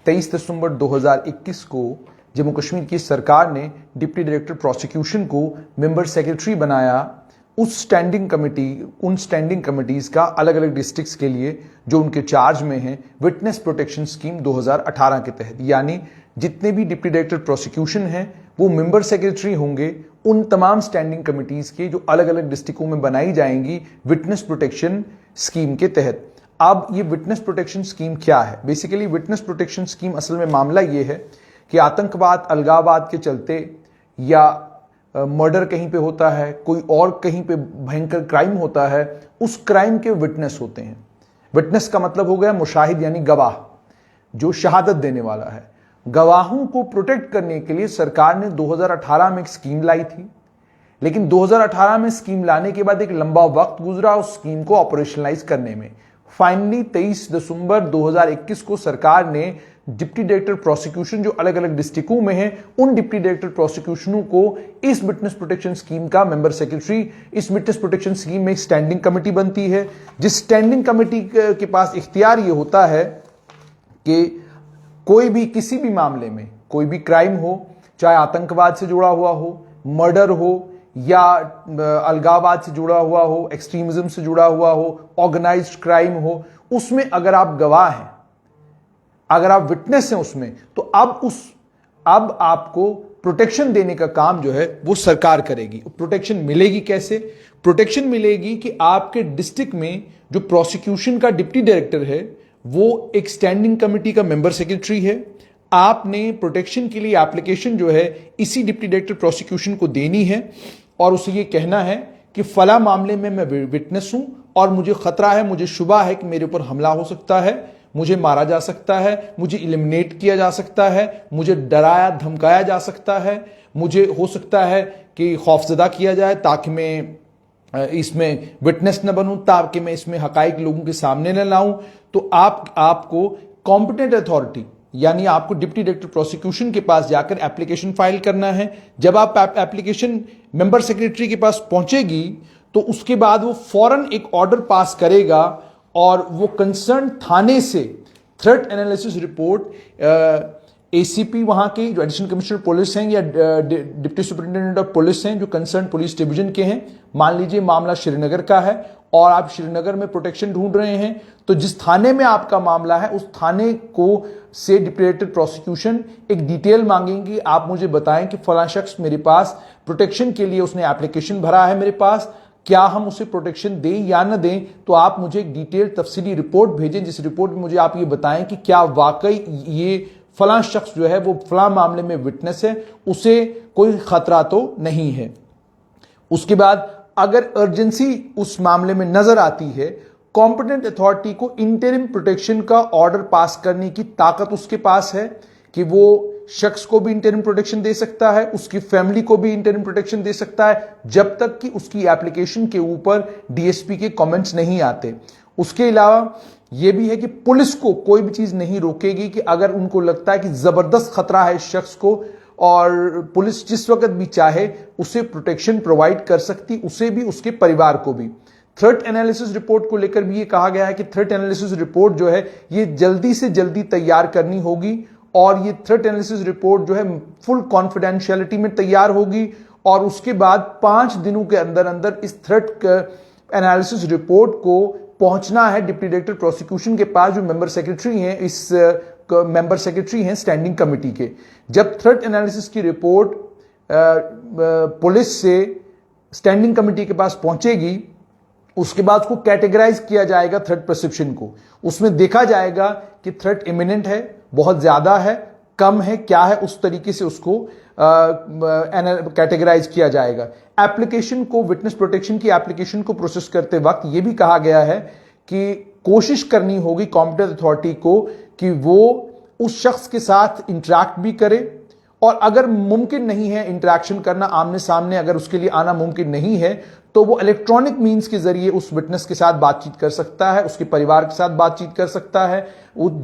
23 दिसंबर 2021 को जम्मू कश्मीर की सरकार ने डिप्टी डायरेक्टर प्रोसिक्यूशन को मेंबर सेक्रेटरी बनाया उन स्टैंडिंग कमिटीज का अलग अलग डिस्ट्रिक्ट्स के लिए जो उनके चार्ज में हैं विटनेस प्रोटेक्शन स्कीम 2018 के तहत। यानी जितने भी डिप्टी डायरेक्टर प्रोसिक्यूशन हैं वो मेंबर सेक्रेटरी होंगे उन तमाम स्टैंडिंग कमिटीज के जो अलग अलग डिस्ट्रिक्टों में बनाई जाएंगी विटनेस प्रोटेक्शन स्कीम के तहत। अब ये विटनेस प्रोटेक्शन स्कीम क्या है? बेसिकली विटनेस प्रोटेक्शन स्कीम असल में मामला ये है कि आतंकवाद, अलगाववाद के चलते या मर्डर कहीं पे होता है, कोई और कहीं पे भयंकर क्राइम होता है, उस क्राइम के विटनेस होते हैं। विटनेस का मतलब हो गया मुशाहिद यानी गवाह, जो शहादत देने वाला है। गवाहों को प्रोटेक्ट करने के लिए सरकार ने 2018 में एक स्कीम लाई थी, लेकिन 2018 में स्कीम लाने के बाद एक लंबा वक्त गुजरा उस स्कीम को ऑपरेशनलाइज करने में। फाइनली 23 दिसंबर 2021 को सरकार ने डिप्टी डायरेक्टर प्रोसिक्यूशन जो अलग अलग डिस्ट्रिक्टों में हैं उन डिप्टी डायरेक्टर प्रोसिक्यूशनों को इस विटनेस प्रोटेक्शन स्कीम का मेंबर सेक्रेटरी, इस विटनेस प्रोटेक्शन स्कीम में एक स्टैंडिंग कमेटी बनती है, जिस स्टैंडिंग कमेटी के पास इख्तियार ये होता है कि कोई भी किसी भी मामले में कोई भी क्राइम हो, चाहे आतंकवाद से जुड़ा हुआ हो, मर्डर हो या अलगाववाद से जुड़ा हुआ हो, एक्सट्रीमिज्म से जुड़ा हुआ हो, ऑर्गेनाइज्ड क्राइम हो, उसमें अगर आप गवाह हैं, अगर आप विटनेस हैं उसमें, तो अब आपको प्रोटेक्शन देने का काम जो है वो सरकार करेगी। प्रोटेक्शन मिलेगी कैसे? प्रोटेक्शन मिलेगी कि आपके डिस्ट्रिक्ट में जो प्रोसिक्यूशन का डिप्टी डायरेक्टर है वो एक स्टैंडिंग कमेटी का मेंबर सेक्रेटरी है। आपने प्रोटेक्शन के लिए एप्लीकेशन जो है इसी डिप्टी डायरेक्टर प्रोसिक्यूशन को देनी है और उसे ये कहना है कि फला मामले में मैं विटनेस हूं और मुझे खतरा है, मुझे शुबा है कि मेरे ऊपर हमला हो सकता है, मुझे मारा जा सकता है, मुझे इलिमिनेट किया जा सकता है, मुझे डराया धमकाया जा सकता है, मुझे हो सकता है कि खौफजदा किया जाए ताकि मैं इसमें विटनेस न बनूं, ताकि मैं इसमें हकाइक लोगों के सामने न लाऊं। तो आपको कॉम्पिटेंट अथॉरिटी यानी आपको डिप्टी डायरेक्टर प्रोसिक्यूशन के पास जाकर एप्लीकेशन फाइल करना है। जब आप एप्लीकेशन मेंबर सेक्रेटरी के पास पहुंचेगी तो उसके बाद वो फौरन एक ऑर्डर पास करेगा और वो कंसर्न थाने से थ्रेट एनालिसिस रिपोर्ट एसीपी वहां के जो एडिशनल कमिश्नर पुलिस हैं या डिप्टी सुपरिटेंडेंट ऑफ पुलिस हैं जो कंसर्न पुलिस डिवीजन के हैं, मान लीजिए मामला श्रीनगर का है और आप श्रीनगर में प्रोटेक्शन ढूंढ रहे हैं, तो जिस थाने में आपका मामला है उस थाने को से डिप्टी डायरेक्टर प्रोसिक्यूशन एक डिटेल मांगेंगे। आप मुझे बताएं कि फलां शख्स मेरे पास प्रोटेक्शन के लिए उसने एप्लीकेशन भरा है मेरे पास, क्या हम उसे प्रोटेक्शन दें या न दें? तो आप मुझे एक डिटेल तफसीली रिपोर्ट भेजें जिस रिपोर्ट में मुझे आप ये बताएं कि क्या वाकई ये फलां शख्स जो है वो फलां मामले में विटनेस है, उसे कोई खतरा तो नहीं है। उसके बाद अगर अर्जेंसी उस मामले में नजर आती है, कॉम्पिटेंट अथॉरिटी को इंटरिम प्रोटेक्शन का ऑर्डर पास करने की ताकत उसके पास है कि वो शख्स को भी इंटरिम प्रोटेक्शन दे सकता है, उसकी फैमिली को भी इंटरिम प्रोटेक्शन दे सकता है, जब तक कि उसकी एप्लीकेशन के ऊपर डीएसपी के कमेंट्स नहीं आते। उसके अलावा यह भी है कि पुलिस को कोई भी चीज नहीं रोकेगी कि अगर उनको लगता है कि जबरदस्त खतरा है इस शख्स को और पुलिस जिस वक्त भी चाहे उसे प्रोटेक्शन प्रोवाइड कर सकती, उसे भी उसके परिवार को भी। थ्रेट एनालिसिस रिपोर्ट को लेकर भी ये कहा गया है कि थ्रेट एनालिसिस रिपोर्ट जो है ये जल्दी से जल्दी तैयार करनी होगी और ये थ्रेट एनालिसिस रिपोर्ट जो है फुल कॉन्फिडेंशियलिटी में तैयार होगी और उसके बाद 5 दिनों के अंदर अंदर इस थ्रेट एनालिसिस रिपोर्ट को पहुंचना है डिप्टी डायरेक्टर प्रोसिक्यूशन के पास जो मेंबर सेक्रेटरी हैं, इस मेंबर सेक्रेटरी हैं स्टैंडिंग कमेटी के। जब थ्रेट एनालिसिस की रिपोर्ट पुलिस से स्टैंडिंग कमेटी के पास पहुंचेगी उसके बाद उसको कैटेगराइज किया जाएगा थ्रेट परसेप्शन को। उसमें देखा जाएगा कि थ्रेट इमिनेंट है, बहुत ज्यादा है, कम है, क्या है, उस तरीके से उसको कैटेगराइज किया जाएगा। एप्लीकेशन को, विटनेस प्रोटेक्शन की एप्लीकेशन को प्रोसेस करते वक्त यह भी कहा गया है कि कोशिश करनी होगी कॉम्पिटेंट अथॉरिटी को कि वो उस शख्स के साथ इंटरैक्ट भी करे और अगर मुमकिन नहीं है इंटरैक्शन करना, आमने सामने अगर उसके लिए आना मुमकिन नहीं है तो वो इलेक्ट्रॉनिक मीन्स के जरिए उस विटनेस के साथ बातचीत कर सकता है, उसके परिवार के साथ बातचीत कर सकता है,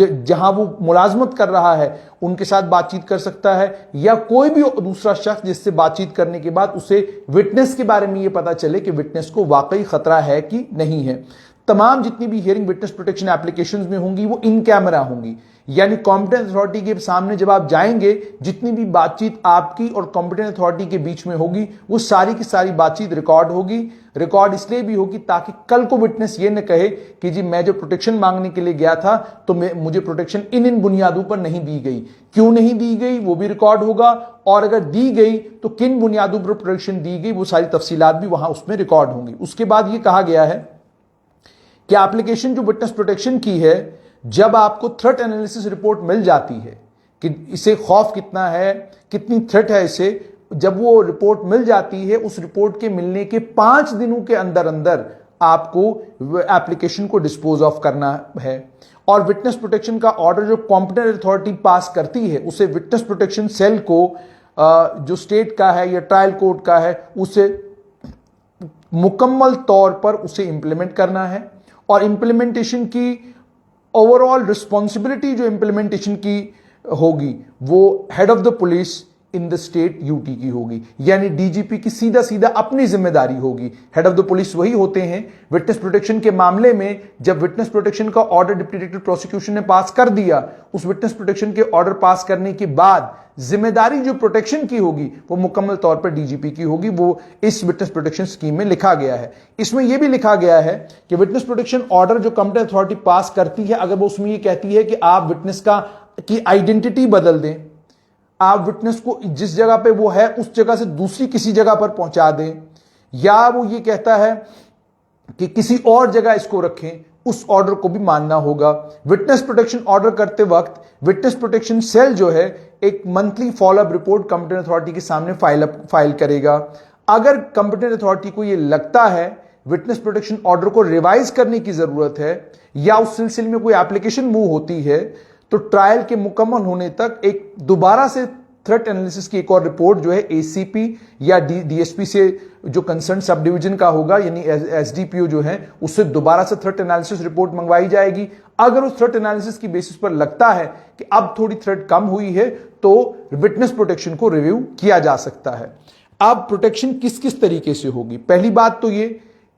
जहां वो मुलाजमत कर रहा है उनके साथ बातचीत कर सकता है, या कोई भी दूसरा शख्स जिससे बातचीत करने के बाद उसे विटनेस के बारे में ये पता चले कि विटनेस को वाकई खतरा है कि नहीं है। तमाम जितनी भी हियरिंग विटनेस प्रोटेक्शन एप्लीकेशंस में होंगी वो इन कैमरा होंगी, यानी कॉम्पिटेंट अथॉरिटी के सामने जब आप जाएंगे जितनी भी बातचीत आपकी और कॉम्पिटेंट अथॉरिटी के बीच में होगी वो सारी की सारी बातचीत रिकॉर्ड होगी। रिकॉर्ड इसलिए भी होगी ताकि कल को विटनेस ये न कहे कि जी मैं जो प्रोटेक्शन मांगने के लिए गया था तो मुझे प्रोटेक्शन इन बुनियादों पर नहीं दी गई, क्यों नहीं दी गई वो भी रिकॉर्ड होगा, और अगर दी गई तो किन बुनियादों पर प्रोटेक्शन दी गई वो सारी तफसीलात भी वहां उसमें रिकॉर्ड होंगी। उसके बाद ये कहा गया है कि एप्लीकेशन जो विटनेस प्रोटेक्शन की है, जब आपको थ्रेट एनालिसिस रिपोर्ट मिल जाती है कि इसे खौफ कितना है, कितनी थ्रेट है इसे, जब वो रिपोर्ट मिल जाती है उस रिपोर्ट के मिलने के 5 दिनों के अंदर अंदर आपको एप्लीकेशन को डिस्पोज ऑफ करना है। और विटनेस प्रोटेक्शन का ऑर्डर जो कॉम्पिटेंट अथॉरिटी पास करती है उसे विटनेस प्रोटेक्शन सेल को जो स्टेट का है या ट्रायल कोर्ट का है उसे मुकम्मल तौर पर उसे इंप्लीमेंट करना है। और इंप्लीमेंटेशन की ओवरऑल रिस्पॉन्सिबिलिटी जो इंप्लीमेंटेशन की होगी वो head of the police in the state UT की होगी, यानी डीजीपी की सीधा सीधा अपनी जिम्मेदारी होगी। हेड ऑफ द पुलिस वही होते हैं। विटनेस प्रोटेक्शन के मामले में जब विटनेस प्रोटेक्शन का ऑर्डर डिप्टी डायरेक्टर प्रोसिक्यूशन ने पास कर दिया, उस विटनेस प्रोटेक्शन के ऑर्डर पास करने के बाद जिम्मेदारी जो प्रोटेक्शन की होगी वो मुकम्मल तौर पर डीजीपी की होगी। वो इस विटनेस प्रोटेक्शन स्कीम में लिखा गया है। इसमें यह भी लिखा गया है कि विटनेस प्रोटेक्शन ऑर्डर जो कॉम्पिटेंट अथॉरिटी पास करती है, अगर वो उसमें ये कहती है कि आप विटनेस की आइडेंटिटी बदल दें, आप विटनेस को जिस जगह पे वो है उस जगह से दूसरी किसी जगह पर पहुंचा दें, या वो ये कहता है कि किसी और जगह इसको रखें, उस ऑर्डर को भी मानना होगा। विटनेस प्रोटेक्शन ऑर्डर करते वक्त विटनेस प्रोटेक्शन सेल जो है एक monthly follow up report competent authority के सामने फाइल करेगा। अगर कॉम्पिटेंट अथॉरिटी को यह लगता है विटनेस प्रोटेक्शन ऑर्डर को रिवाइज करने की जरूरत है या उस सिलसिले में कोई एप्लीकेशन मूव होती है, तो ट्रायल के मुकम्मल होने तक एक दोबारा से थ्रेट एनालिसिस की एक और रिपोर्ट जो है एसीपी या डीएसपी से जो कंसर्न सब डिवीजन का होगा, यानी एसडीपीओ जो है, उससे दोबारा से थ्रेट एनालिसिस रिपोर्ट मंगवाई जाएगी। अगर उस थ्रेट एनालिसिस की बेसिस पर लगता है कि अब थोड़ी थ्रेट कम हुई है तो विटनेस प्रोटेक्शन को रिव्यू किया जा सकता है। अब प्रोटेक्शन किस किस तरीके से होगी? पहली बात तो ये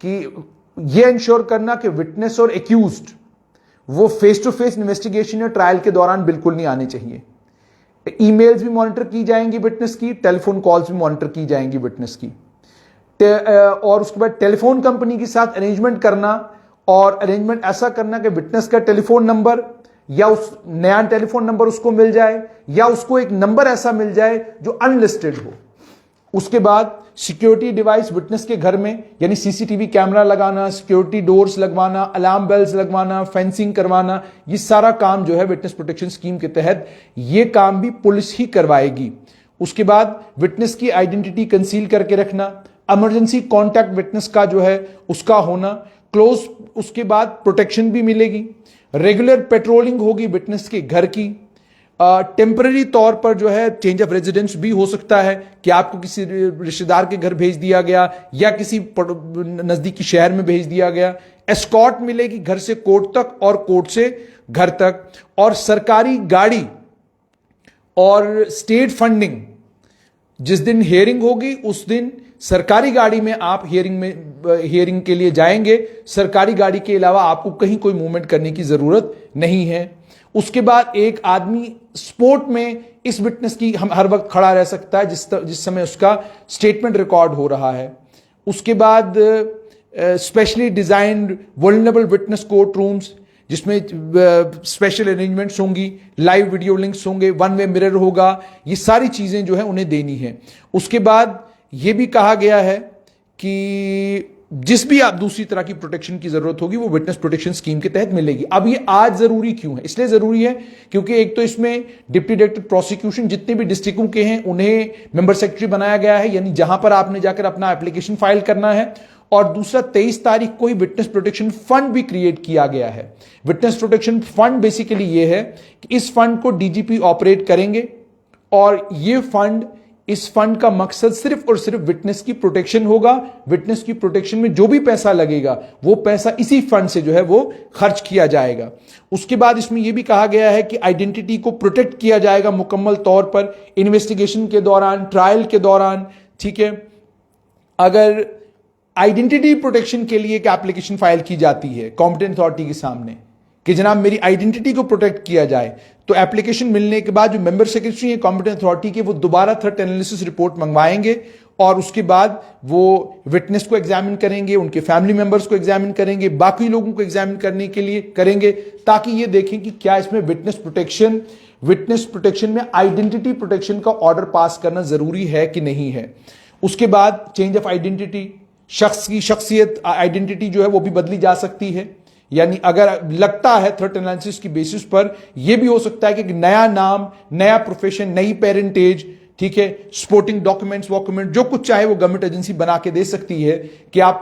कि यह इंश्योर करना कि विटनेस और एक्यूज्ड वो फेस टू फेस इन्वेस्टिगेशन या ट्रायल के दौरान बिल्कुल नहीं आने चाहिए। ईमेल्स भी मॉनिटर की जाएंगी विटनेस की, टेलीफोन कॉल्स भी मॉनिटर की जाएंगी विटनेस की, और उसके बाद टेलीफोन कंपनी के साथ अरेंजमेंट करना, और अरेंजमेंट ऐसा करना कि विटनेस का टेलीफोन नंबर या उस नया टेलीफोन नंबर उसको मिल जाए, या उसको एक नंबर ऐसा मिल जाए जो अनलिस्टेड हो। उसके बाद सिक्योरिटी डिवाइस विटनेस के घर में, यानी सीसीटीवी कैमरा लगाना, सिक्योरिटी डोर्स लगवाना, अलार्म बेल्स लगवाना, फेंसिंग करवाना, ये सारा काम जो है विटनेस प्रोटेक्शन स्कीम के तहत ये काम भी पुलिस ही करवाएगी। उसके बाद विटनेस की आइडेंटिटी कंसील करके रखना, इमरजेंसी कॉन्टैक्ट विटनेस का जो है उसका होना क्लोज, उसके बाद प्रोटेक्शन भी मिलेगी। रेगुलर पेट्रोलिंग होगी विटनेस के घर की। टेम्पररी तौर पर जो है चेंज ऑफ रेजिडेंस भी हो सकता है कि आपको किसी रिश्तेदार के घर भेज दिया गया या किसी नजदीकी शहर में भेज दिया गया। एस्कॉर्ट मिलेगी घर से कोर्ट तक और कोर्ट से घर तक। और सरकारी गाड़ी और स्टेट फंडिंग, जिस दिन हियरिंग होगी उस दिन सरकारी गाड़ी में आप हियरिंग के लिए जाएंगे। सरकारी गाड़ी के अलावा आपको कहीं कोई मूवमेंट करने की जरूरत नहीं है। उसके बाद एक आदमी स्पोर्ट में इस विटनेस की हर वक्त खड़ा रह सकता है जिस समय उसका स्टेटमेंट रिकॉर्ड हो रहा है। उसके बाद specially designed vulnerable witness court rooms, जिसमें स्पेशल अरेंजमेंट्स होंगी, लाइव वीडियो लिंक्स होंगे, वन वे मिरर होगा, ये सारी चीजें जो है उन्हें देनी है। उसके बाद यह भी कहा गया है कि जिस भी आप दूसरी तरह की प्रोटेक्शन की जरूरत होगी वो विटनेस प्रोटेक्शन स्कीम के तहत मिलेगी। अब ये आज जरूरी क्यों है? इसलिए जरूरी है क्योंकि एक तो इसमें डिप्टी डायरेक्टर प्रोसिक्यूशन जितने भी डिस्ट्रिक्टों के हैं उन्हें मेंबर सेक्रेटरी बनाया गया है, यानी जहां पर आपने जाकर अपना एप्लीकेशन फाइल करना है। और दूसरा 23 तारीख को ही विटनेस प्रोटेक्शन फंड भी क्रिएट किया गया है। विटनेस प्रोटेक्शन फंड बेसिकली ये है कि इस फंड को डीजीपी ऑपरेट करेंगे, और ये फंड, इस फंड का मकसद सिर्फ और सिर्फ विटनेस की प्रोटेक्शन होगा। विटनेस की प्रोटेक्शन में जो भी पैसा लगेगा वो पैसा इसी फंड से जो है वो खर्च किया जाएगा। उसके बाद इसमें यह भी कहा गया है कि आइडेंटिटी को प्रोटेक्ट किया जाएगा मुकम्मल तौर पर इन्वेस्टिगेशन के दौरान, ट्रायल के दौरान। ठीक है, अगर आइडेंटिटी प्रोटेक्शन के लिए एक एप्लीकेशन फाइल की जाती है कॉम्पिटेंट अथॉरिटी के सामने कि जनाब मेरी आइडेंटिटी को प्रोटेक्ट किया जाए, तो एप्लीकेशन मिलने के बाद जो मेंबर सेक्रेटरी है कॉम्पिटेंट अथॉरिटी के, वो दोबारा थ्रेट एनालिसिस रिपोर्ट मंगवाएंगे और उसके बाद वो विटनेस को एग्जामिन करेंगे, उनके फैमिली मेंबर्स को एग्जामिन करेंगे, बाकी लोगों को एग्जामिन करने के लिए करेंगे, ताकि ये देखें कि क्या इसमें विटनेस प्रोटेक्शन में आइडेंटिटी प्रोटेक्शन का ऑर्डर पास करना जरूरी है कि नहीं है। उसके बाद चेंज ऑफ आइडेंटिटी, शख्स की शख्सियत आइडेंटिटी जो है वो भी बदली जा सकती है। यानी अगर लगता है थ्रेट एनालिसिस की बेसिस पर, यह भी हो सकता है कि नया नाम, नया प्रोफेशन, नई पेरेंटेज, ठीक है, स्पोर्टिंग डॉक्यूमेंट्स वॉक्यूमेंट, जो कुछ चाहे वो गवर्नमेंट एजेंसी बना के दे सकती है कि आप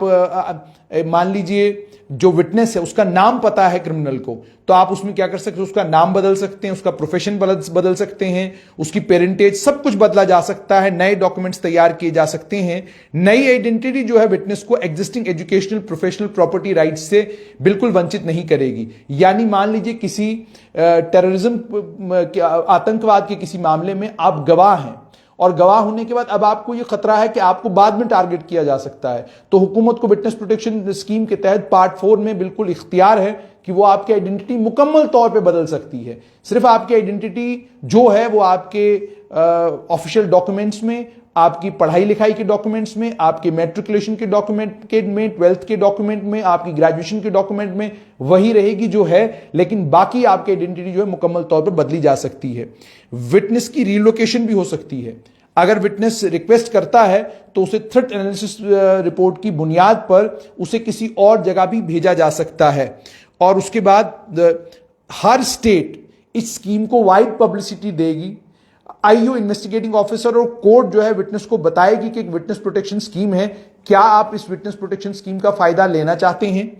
मान लीजिए जो विटनेस है उसका नाम पता है क्रिमिनल को, तो आप उसमें क्या कर सकते हैं, उसका नाम बदल सकते हैं, उसका प्रोफेशन बदल सकते हैं, उसकी पेरेंटेज, सब कुछ बदला जा सकता है, नए डॉक्यूमेंट्स तैयार किए जा सकते हैं। नई आइडेंटिटी जो है विटनेस को existing educational professional property rights से बिल्कुल वंचित नहीं करेगी। यानी मान लीजिए किसी टेररिज्म आतंकवाद के किसी मामले में आप गवाह हैं और गवाह होने के बाद अब आपको यह खतरा है कि आपको बाद में टारगेट किया जा सकता है, तो हुकूमत को विटनेस प्रोटेक्शन स्कीम के तहत पार्ट 4 में बिल्कुल इख्तियार है कि वो आपकी आइडेंटिटी मुकम्मल तौर पे बदल सकती है। सिर्फ आपकी आइडेंटिटी जो है वो आपके ऑफिशियल डॉक्यूमेंट्स में, आपकी पढ़ाई लिखाई के डॉक्यूमेंट्स में, आपके मैट्रिकुलेशन के डॉक्यूमेंट में, 12th के डॉक्यूमेंट में, आपकी ग्रेजुएशन के डॉक्यूमेंट में वही रहेगी जो है, लेकिन बाकी आपकी आइडेंटिटी जो है मुकम्मल तौर पर बदली जा सकती है। विटनेस की रिलोकेशन भी हो सकती है। अगर विटनेस रिक्वेस्ट करता है तो उसे थ्रेट एनालिसिस रिपोर्ट की बुनियाद पर उसे किसी और जगह भी भेजा जा सकता है। और उसके बाद हर स्टेट इस स्कीम को वाइड पब्लिसिटी देगी। आईओ इन्वेस्टिगेटिंग ऑफिसर और कोर्ट जो है विटनेस को बताएगी कि एक विटनेस प्रोटेक्शन स्कीम है, क्या आप इस विटनेस प्रोटेक्शन स्कीम का फायदा लेना चाहते हैं।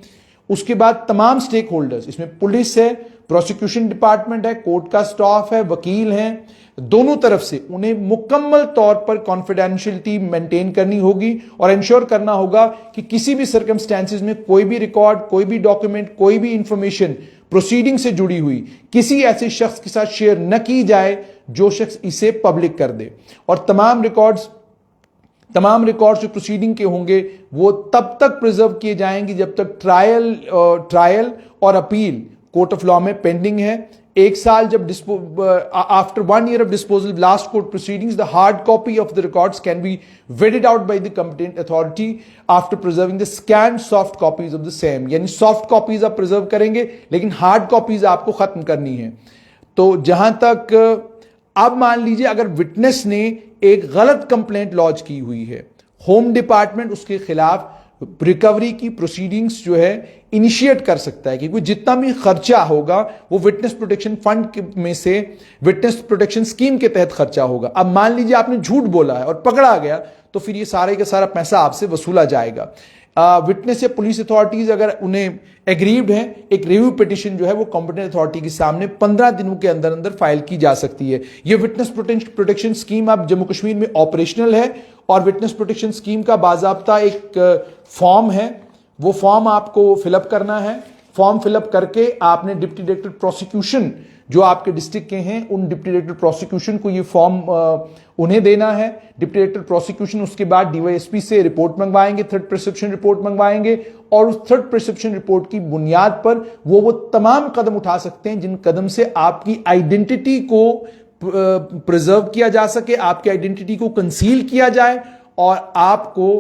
उसके बाद तमाम स्टेक होल्डर्स, इसमें पुलिस है, प्रोसिक्यूशन डिपार्टमेंट है, कोर्ट का स्टाफ है, वकील हैं, दोनों तरफ से उन्हें मुकम्मल तौर पर कॉन्फिडेंशियलिटी मेंटेन करनी होगी और इंश्योर करना होगा कि किसी भी सर्कमस्टेंसेस में कोई भी रिकॉर्ड, कोई भी डॉक्यूमेंट, कोई भी इंफॉर्मेशन प्रोसीडिंग से जुड़ी हुई किसी ऐसे शख्स के साथ शेयर न की जाए जो शख्स इसे पब्लिक कर दे। और तमाम रिकॉर्ड्स जो प्रोसीडिंग के होंगे वो तब तक प्रिजर्व किए जाएंगे जब तक ट्रायल और अपील कोर्ट ऑफ लॉ में पेंडिंग है। 1 साल जब after 1 year of disposal last court proceedings, the hard copy of the records can be vetted out by the competent authority after preserving the scanned soft copies of the same। यानी soft copies आप preserve करेंगे लेकिन hard copies आपको खत्म करनी है। तो जहां तक अब मान लीजिए अगर विटनेस ने एक गलत कंप्लेंट लॉन्च की हुई है, होम डिपार्टमेंट उसके खिलाफ रिकवरी की प्रोसीडिंग्स जो है इनिशिएट कर सकता है, क्योंकि जितना भी खर्चा होगा वो विटनेस प्रोटेक्शन फंड में से विटनेस प्रोटेक्शन स्कीम के तहत खर्चा होगा। अब मान लीजिए आपने झूठ बोला है और पकड़ा गया तो फिर ये सारे का सारा पैसा आपसे वसूला जाएगा। विटनेस या पुलिस अथॉरिटीज अगर उन्हें एग्रीव्ड हैं, एक रिव्यू पिटिशन जो है वो कॉम्पिटेंट अथॉरिटी के सामने 15 दिनों के अंदर अंदर फाइल की जा सकती है। ये विटनेस प्रोटेक्शन स्कीम अब जम्मू कश्मीर में ऑपरेशनल है और विटनेस प्रोटेक्शन स्कीम का बाजाब्ता एक फॉर्म है, वो फॉर्म आपको फिलअप करना है। फॉर्म फिलअप करके आपने डिप्टी डायरेक्टर प्रोसिक्यूशन जो आपके डिस्ट्रिक्ट के हैं उन डिप्टी डायरेक्टर प्रोसिक्यूशन को ये फॉर्म उन्हें देना है। डिप्टी डायरेक्टर प्रोसिक्यूशन उसके बाद डीवाईएसपी से रिपोर्ट मंगवाएंगे, थर्ड प्रिस्क्रिप्शन रिपोर्ट मंगवाएंगे और उस थर्ड प्रिस्क्रिप्शन रिपोर्ट की बुनियाद पर वो तमाम कदम उठा सकते हैं जिन कदम से आपकी आइडेंटिटी को प्रिजर्व किया जा सके, आपकी आइडेंटिटी को कंसील किया जाए और आपको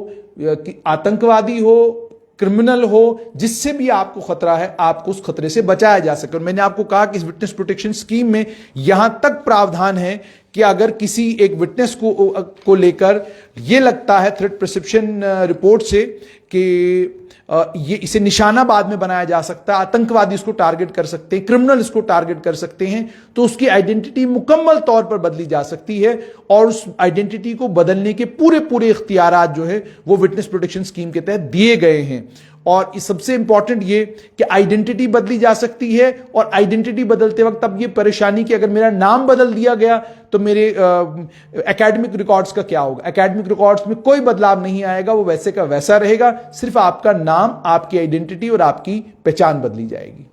आतंकवादी हो, क्रिमिनल हो, जिससे भी आपको खतरा है आपको उस खतरे से बचाया जा सके। और मैंने आपको कहा कि इस विटनेस प्रोटेक्शन स्कीम में यहां तक प्रावधान है कि अगर किसी एक विटनेस को लेकर यह लगता है थ्रेट परसेप्शन रिपोर्ट से कि ये इसे निशाना बाद में बनाया जा सकता है, आतंकवादी इसको टारगेट कर सकते हैं, क्रिमिनल इसको टारगेट कर सकते हैं, तो उसकी आइडेंटिटी मुकम्मल तौर पर बदली जा सकती है और उस आइडेंटिटी को बदलने के पूरे इख्तियारात जो है वो विटनेस प्रोटेक्शन स्कीम के तहत दिए गए हैं। और सबसे इंपॉर्टेंट ये कि आइडेंटिटी बदली जा सकती है और आइडेंटिटी बदलते वक्त अब ये परेशानी कि अगर मेरा नाम बदल दिया गया तो मेरे एकेडमिक रिकॉर्ड्स का क्या होगा। एकेडमिक रिकॉर्ड्स में कोई बदलाव नहीं आएगा, वो वैसे का वैसा रहेगा, सिर्फ आपका नाम, आपकी आइडेंटिटी और आपकी पहचान बदली जाएगी।